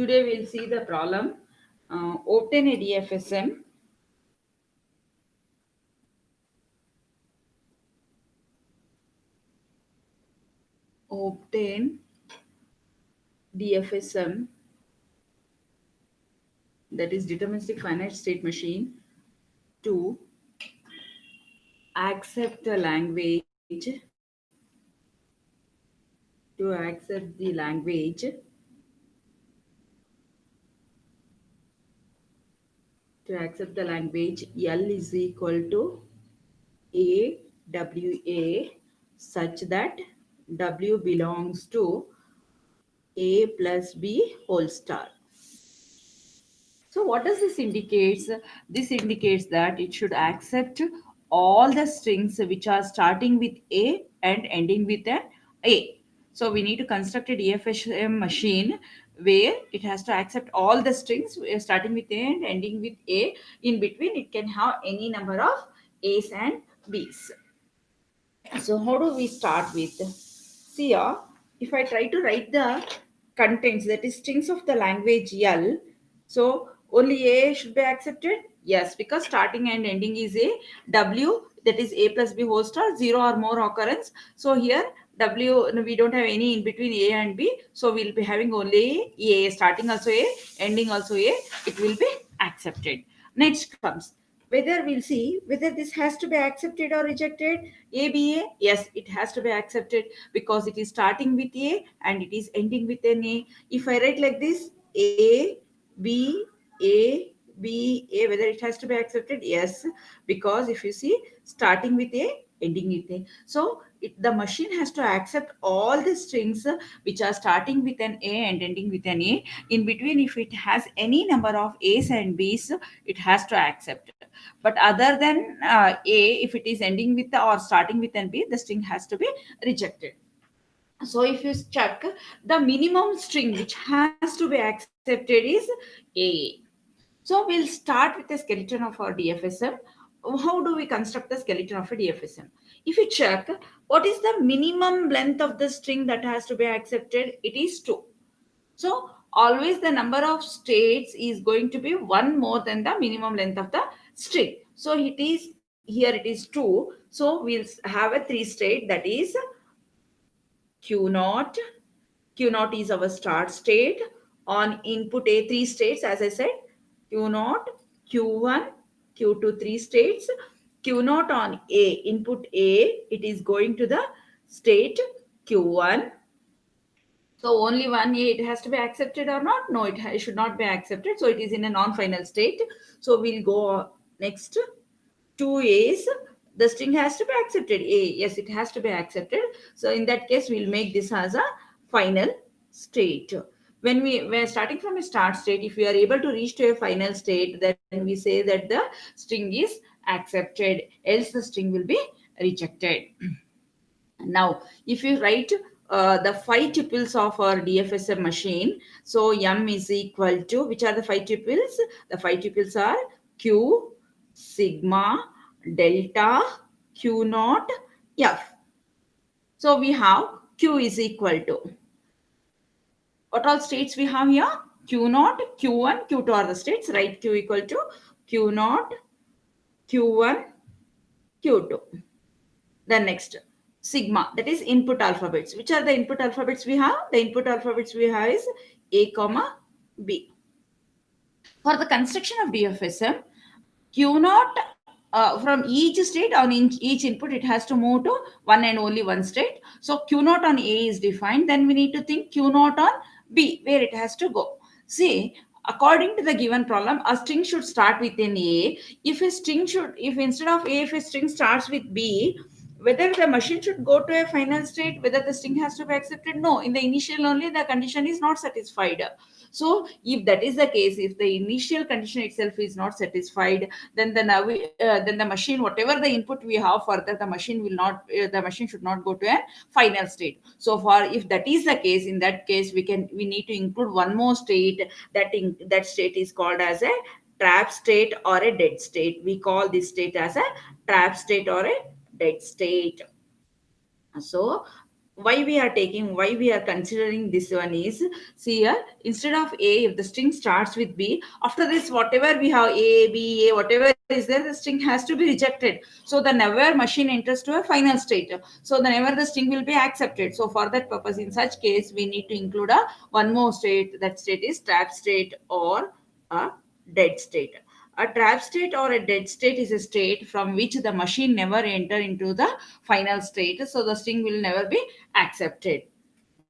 Today we'll see the problem. Obtain a DFSM. Obtain DFSM, that is deterministic finite state machine, to accept the language, to accept the language L is equal to AWA, such that W belongs to A plus B whole star. So what does this indicates? This indicates that it should accept all the strings which are starting with A and ending with an A. So we need to construct a DFSM machine where it has to accept all the strings starting with A and ending with A. In between, it can have any number of A's and B's. So how do we start with? See here, if I try to write the contents, that is strings of the language L, so only A should be accepted? Yes, because starting and ending is A. W, that is A plus B whole star, 0 or more occurrence. So here W, no, we don't have any in between A and B. So we'll be having only A, starting also A, ending also A. It will be accepted. Next comes whether we'll see whether this has to be accepted or rejected. ABA, yes, it has to be accepted because it is starting with A and it is ending with an A. If I write like this, A, B, A, B, A, whether it has to be accepted? Yes, because if you see starting with A, ending with A. So the machine has to accept all the strings which are starting with an A and ending with an A. In between, if it has any number of A's and B's, it has to accept. But other than A, if it is ending with or starting with an B, the string has to be rejected. So if you check, the minimum string which has to be accepted is A. So we'll start with the skeleton of our DFSM. How do we construct the skeleton of a DFSM? If you check, what is the minimum length of the string that has to be accepted? It is 2. So always the number of states is going to be 1 more than the minimum length of the string. So it is here, it is 2. So we'll have a 3 state, that is Q naught. Q naught is our start state. On input A, 3 states, as I said, Q naught, Q1, Q2, 3 states. Q naught on A, input A, it is going to the state Q1. So only one A, it has to be accepted or not? No, it should not be accepted. So it is in a non-final state. So we'll go next. 2 A's. The string has to be accepted. A, yes, it has to be accepted. So in that case, we'll make this as a final state. When we're starting from a start state, if we are able to reach to a final state, then we say that the string is accepted. Else the string will be rejected. Now, if you write the 5 tuples of our DFSM machine, so M is equal to, which are the 5 tuples? The 5 tuples are Q, sigma, delta, Q naught, F. So we have Q is equal to, what all states we have here? Q naught, Q1, Q2 are the states, right? Q equal to Q naught, Q1, Q2. Then next, sigma, that is input alphabets. Which are the input alphabets we have? The input alphabets we have is A comma B. For the construction of DFSM, Q naught, from each state on each input, it has to move to one and only one state. So Q naught on A is defined. Then we need to think Q naught on B, where it has to go. See, according to the given problem, a string should start with an A. If instead of A, if a string starts with B, whether the machine should go to a final state, whether the string has to be accepted? No, in the initial only the condition is not satisfied. So if that is the case, if the initial condition itself is not satisfied, then then the machine, whatever the input we have further, the machine will not, the machine should not go to a final state. So for if that is the case, in that case we need to include one more state. That state is called as a trap state or a dead state. We call this state as a trap state or a dead state. So why we are considering this one is, see here, instead of a, if the string starts with b, after this whatever we have a whatever is there, the string has to be rejected. So the never machine enters to a final state, so the never the string will be accepted. So for that purpose, in such case, we need to include a one more state. That state is trap state or a dead state. A trap state or a dead state is a state from which the machine never enter into the final state, so the string will never be accepted.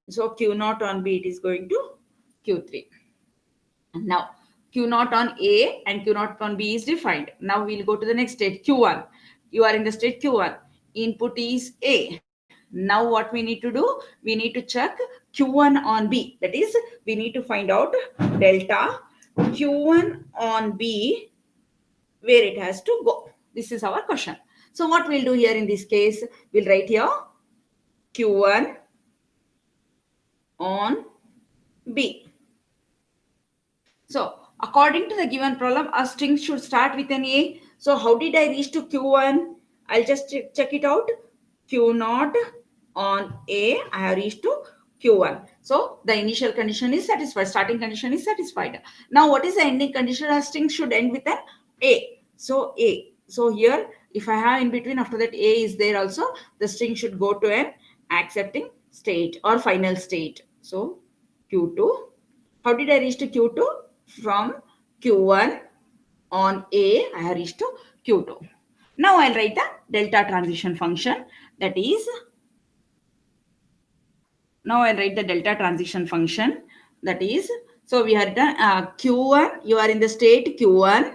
So Q naught on B, it is going to Q3. Now Q naught on A and Q naught on B is defined. Now we'll go to the next state, Q1. You are in the state Q1. Input is A. Now what we need to do? We need to check Q1 on B. That is, we need to find out delta Q1 on B, where it has to go. This is our question. So what we'll do here in this case, we'll write here Q1 on B. So according to the given problem, a string should start with an A. So how did I reach to Q1? I'll just check it out. Q naught on A, I have reached to Q1. So the initial condition is satisfied, starting condition is satisfied. Now what is the ending condition? A string should end with an A. So A. So here, if I have in between, after that A is there also, the string should go to an accepting state or final state. So Q2. How did I reach to Q2? From Q1 on A, I have reached to Q2. Now I'll write the delta transition function. That is, now I'll write the delta transition function. That is, so we have done Q1, you are in the state Q1.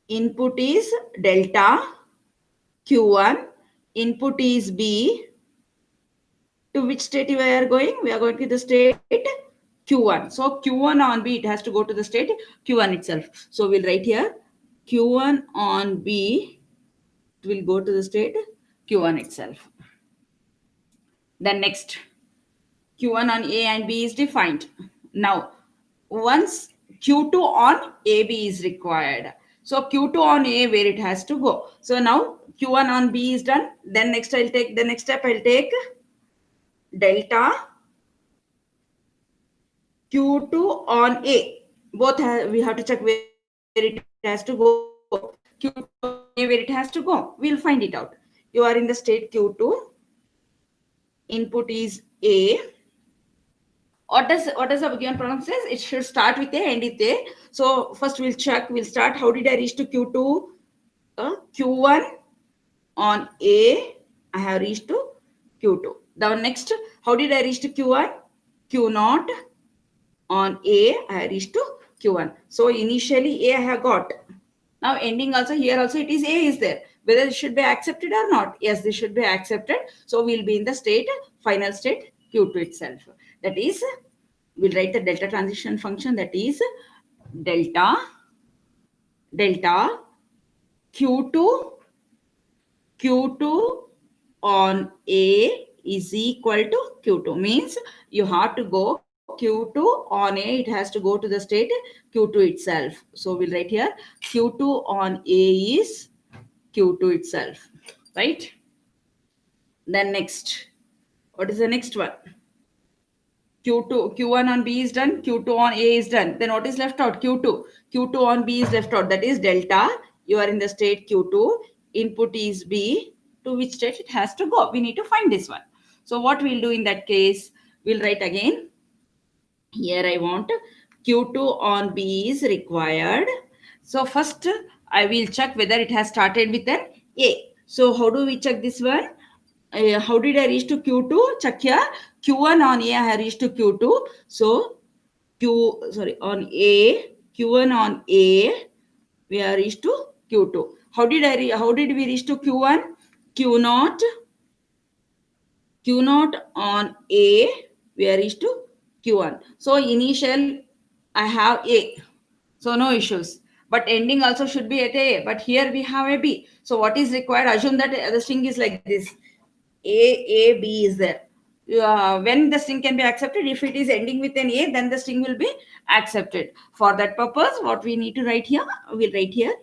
Input is delta Q1. Input is B. To which state we are going? We are going to the state Q1. So Q1 on B, it has to go to the state Q1 itself. So we'll write here Q1 on B, it will go to the state Q1 itself. Then next, Q1 on A and B is defined. Now, once Q2 on AB is required. So Q2 on A, where it has to go. So now Q1 on B is done. Then next I'll take, the next step I'll take delta Q2 on A. Both we have to check where it has to go. Q2 on A, where it has to go. We'll find it out. You are in the state Q2. Input is A. What does the given problem says? It should start with A, end with A. So first we'll check. We'll start. How did I reach to Q2? Q1 on A, I have reached to Q2. Now next, how did I reach to Q1? Q naught on A, I reached to Q1. So initially A I have got. Now ending also, here also it is A is there. Whether it should be accepted or not. Yes, this should be accepted. So we'll be in the state, final state Q2 itself. That is, we'll write the delta transition function. That is delta Q2 on A is equal to Q2. Means you have to go Q2 on A, it has to go to the state Q2 itself. So we'll write here Q2 on A is Q2 itself, right? Then next, what is the next one? Q1 on B is done, Q2 on A is done. Then what is left out? Q2 on B is left out. That is delta. You are in the state Q2. Input is B. To which state it has to go? We need to find this one. So what we'll do in that case, we'll write again. Here I want Q2 on B is required. So first I will check whether it has started with an A. So how do we check this one? How did I reach to Q2? Check here. Q1 on A, I have reached to Q2. So on A, Q1 on A, we are reached to Q2. How did we reach to Q1? Q naught on A, we are reached to Q1. So initial, I have A. So no issues. But ending also should be at A. But here we have a B. So what is required? Assume that the string is like this. A, B is there. When the string can be accepted, if it is ending with an A, then the string will be accepted. For that purpose, what we need to write here, we'll write here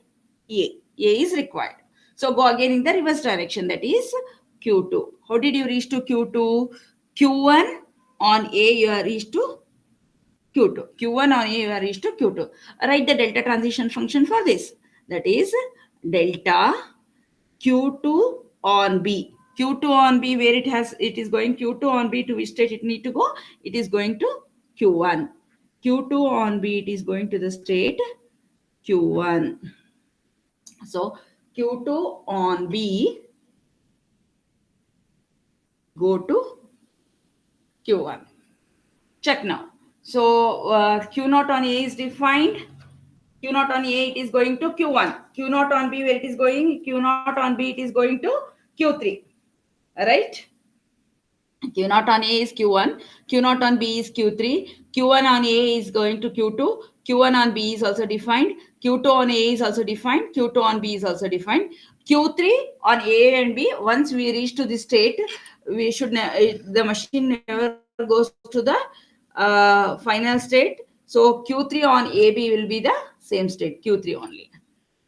A. A is required. So go again in the reverse direction. That is Q2. How did you reach to Q2? Q1 on A, you are reached to Q2. Q1 on A, you are reached to Q2. Write the delta transition function for this. That is delta Q2 on B. Q2 on B, where it is going Q2 on B, to which state it need to go? It is going to Q1. Q2 on B, it is going to the state Q1. So Q2 on B go to Q1. Check now. So Q naught on A is defined. Q naught on A, it is going to Q1. Q naught on B, where it is going? Q naught on B, it is going to Q3. Right? Q naught on A is Q1. Q naught on B is Q3. Q1 on A is going to Q2. Q1 on B is also defined. Q2 on A is also defined. Q2 on B is also defined. Q3 on A and B, once we reach to this state, we should the machine never goes to the final state. So Q3 on AB will be the same state, Q3 only.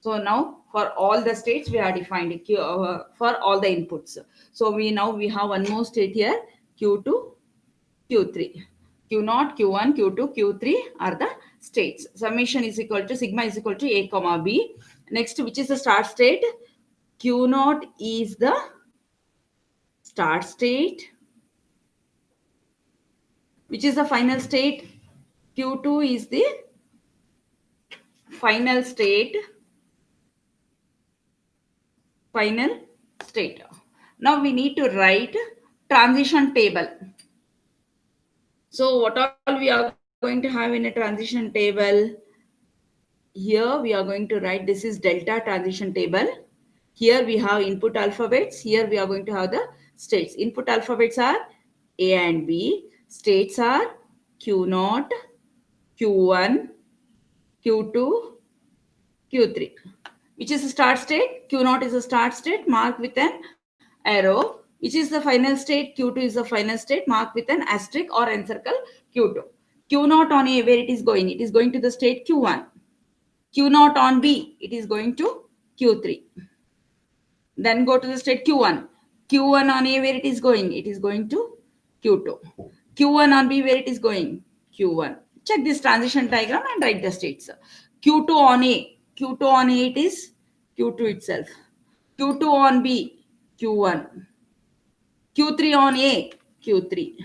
So now for all the states we are defined for all the inputs. So we have one more state here, Q2, Q3. Q0, Q1, Q2, Q3 are the states. Summation is equal to sigma is equal to A comma B. Next, which is the start state? Q0 is the start state. Which is the final state? Q2 is the final state. Final state. Now we need to write transition table. So what all we are going to have in a transition table? Here we are going to write, this is delta transition table. Here we have input alphabets. Here we are going to have the states. Input alphabets are A and B. States are Q0, Q1, Q2, Q3. Which is the start state? Q0 is the start state, marked with an arrow. Which is the final state? Q2 is the final state, marked with an asterisk or encircle Q2. Q0 on A, where it is going? It is going to the state Q1. Q0 on B, it is going to Q3. Then go to the state Q1. Q1 on A, where it is going? It is going to Q2. Q1 on B, where it is going? Q1. Check this transition diagram and write the states. Q2 on A. Q2 on A, it is Q2 itself. Q2 on B, Q1. Q3 on A, Q3.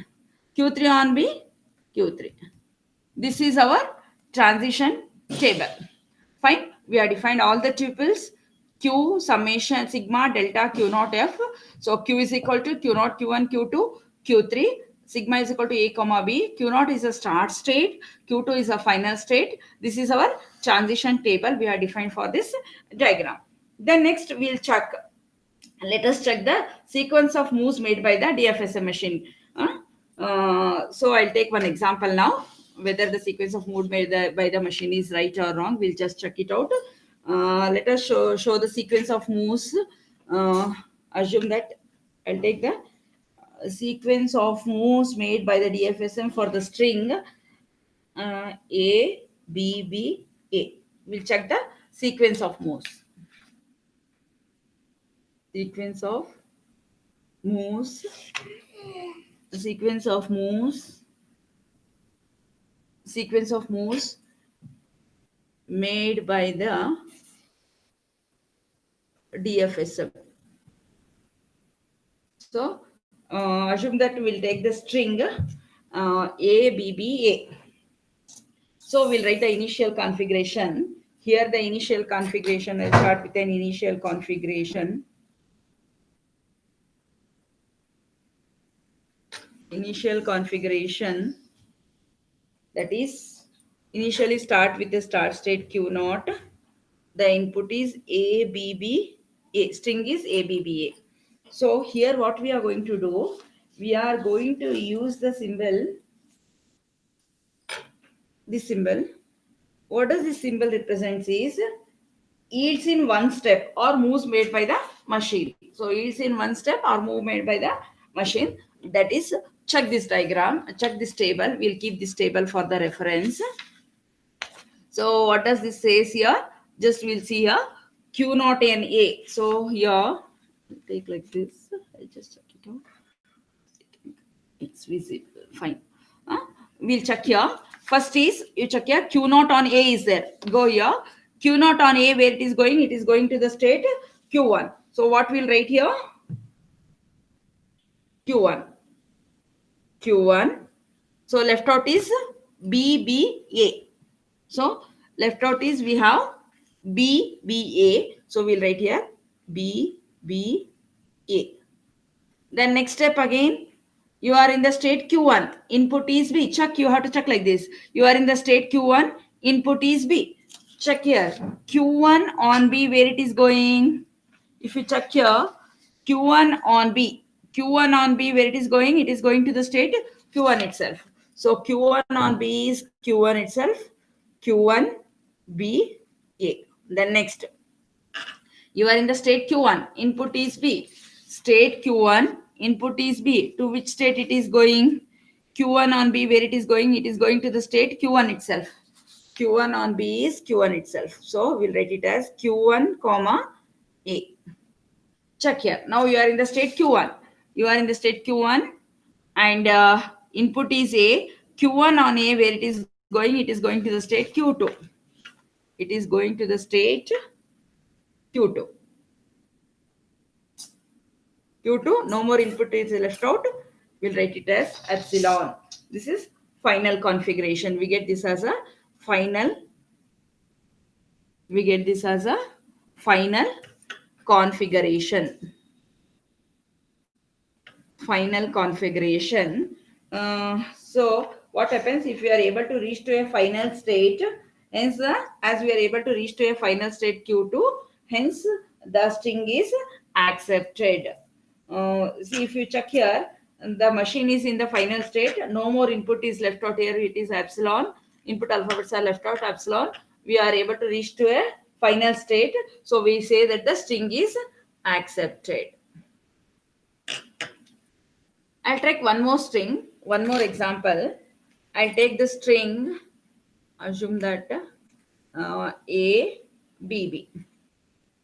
Q3 on B, Q3. This is our transition table. Fine. We have defined all the tuples. Q summation sigma delta Q naught F. So Q is equal to Q naught Q1 Q2 Q3. Sigma is equal to A comma B. Q naught is a start state. Q2 is a final state. This is our transition table we have defined for this diagram. Then next we'll check. Let us check the sequence of moves made by the DFSM machine. So I'll take one example now. Whether the sequence of moves made by the machine is right or wrong, we'll just check it out. Let us show the sequence of moves. Assume that I'll take the sequence of moves made by the DFSM for the string A, B, B, A. We'll check the sequence of moves. Sequence of moves made by the DFSM. So assume that we'll take the string A, B, B, A. So we'll write the initial configuration. Here the initial configuration, I'll start with an initial configuration. Initial configuration, that is initially start with the start state Q0. The input is A, B, B, A. String is A, B, B, A. So here what we are going to do, we are going to use the symbol, this symbol. What does this symbol represent is yields in one step or moves made by the machine. So yields in one step or move made by the machine. That is, check this diagram, check this table. We'll keep this table for the reference. So what does this says here? Just we'll see here Q0 and A. So here take like this. I'll just check it out. It's visible. Fine. We'll check here. First is you check here. Q naught on A is there. Go here. Q naught on A, where it is going? It is going to the state Q1. So what we'll write here? Q1. Q1. So left out is BBA. So left out is we have BBA. So we'll write here BBA. Then next step again, you are in the state Q1. Input is B. Check, you have to check like this. You are in the state Q1. Input is B. Check here. Q1 on B, where it is going? If you check here, Q1 on B. Q1 on B, where it is going? It is going to the state Q1 itself. So Q1 on B is Q1 itself. Q1 B A. Then next, you are in the state Q1. Input is B. State Q1. Input is B. To which state it is going? Q1 on B, where it is going? It is going to the state Q1 itself. Q1 on B is Q1 itself. So we'll write it as Q1 comma A. Check here. Now you are in the state Q1. You are in the state Q1 and input is A. Q1 on A, where it is going? It is going to the state Q2. It is going to the state Q2. Q2, no more input is left out. We'll write it as epsilon. This is final configuration. We get this as a final. We get this as a final configuration. Final configuration. So what happens if we are able to reach to a final state? Hence, as we are able to reach to a final state Q2, hence the string is accepted. See, if you check here, the machine is in the final state. No more input is left out here. It is epsilon. Input alphabets are left out, epsilon. We are able to reach to a final state. So we say that the string is accepted. I'll take one more string, one more example. I'll take the string, assume that A, B, B.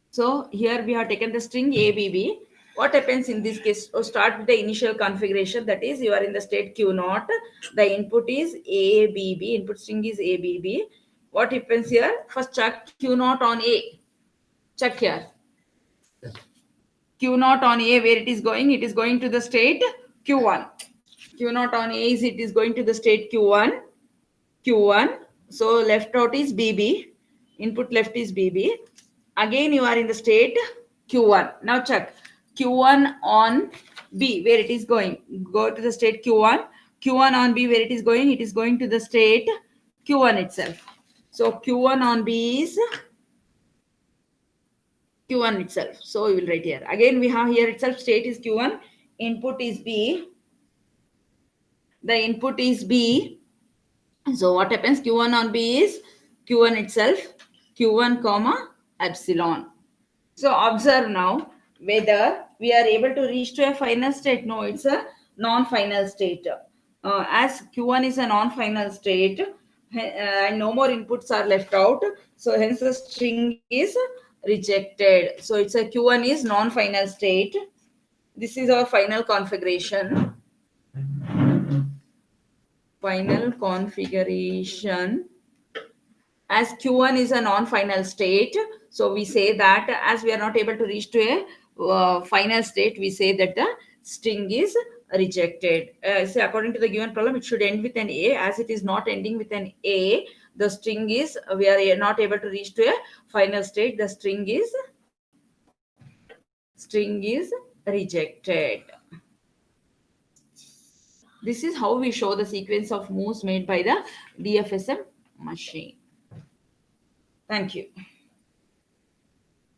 So here we have taken the string A, B, B. What happens in this case? So start with the initial configuration. That is, you are in the state Q naught. The input is A, B, B. Input string is A, B, B. What happens here? First check Q naught on A. Check here. Q naught on A, where it is going? It is going to the state Q1. Q naught on A is it is going to the state Q1. Q1. So left out is BB. Input left is BB. Again, you are in the state Q1. Now check. Q1 on B, where it is going? Go to the state Q1. Q1 on B, where it is going? It is going to the state Q1 itself. So Q1 on B is Q1 itself. So we will write here. Again, we have here itself state is Q1. Input is B. The input is B. So what happens? Q1 on B is Q1 itself. Q1 comma epsilon. So observe now whether we are able to reach to a final state. No, it's a non-final state. As Q1 is a non-final state and no more inputs are left out. So hence the string is rejected. So it's a Q1 is non-final state. This is our final configuration. Final configuration. As Q1 is a non-final state, so we say that as we are not able to reach to a final state, we say that the string is rejected. So according to the given problem, it should end with an A. As it is not ending with an A, the string is, we are not able to reach to a final state. The string is rejected. This is how we show the sequence of moves made by the DFSM machine. Thank you.